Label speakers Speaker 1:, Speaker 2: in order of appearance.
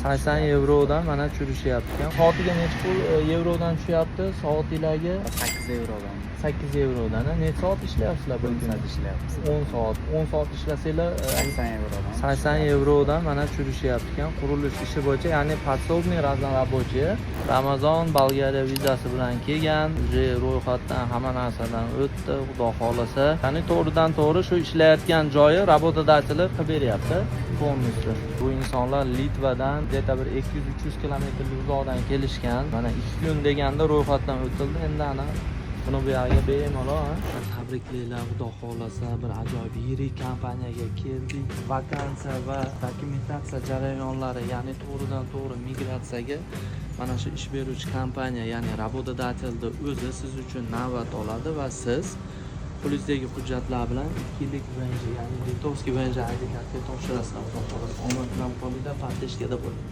Speaker 1: 80 yevrodan mana tushirishyapti ekan. Soatiga necha pul yevrodan tushyapti? Soatilarga
Speaker 2: 8 yevrodan.
Speaker 1: 8 yevrodan. Necha soat ishlayapsizlar bir
Speaker 2: 10
Speaker 1: kunda?
Speaker 2: soat ishlayapmiz.
Speaker 1: 10 soat. 10 soat ishlasanglar
Speaker 2: 80 yevrodan.
Speaker 1: 80 yevrodan mana tushirishyapti ekan. Qurilish ishi bo'yicha, ya'ni подсобный разнорабочий. Ramazon Bolgariya vizasi bilan kelgan, ro'yxatdan hamma narsadan o'tdi, xudo xolasa. Ya'ni to'g'ridan to'g'ri shu ishlayotgan joyi работодатель qilib beryapti. Polностью. Bu insonlar Litvadan где-то bir 200-300 kilometr uzoqdan kelishgan. Mana 2 kun deganda ro'yxatdan o'tildi. Endi ana buni bu yerga bemalol, tabriklaylar, xudo xolasa bir ajoyib yirik kompaniyaga keldik. Vakansiya va dokumentatsiya jarayonlari, ya'ni to'g'ridan to'g'ri migratsiyaga mana shu ish beruvchi kompaniya, ya'ni работодательni o'zi siz uchun navbat oladi va siz qo'lingizdagi hujjatlar bilan 2 yillik VNJ, ya'ni litovskiy VNJ ID karta topshirasizlar. Xudo xolasa omad bilan qolinglar, partishkada bo'ling.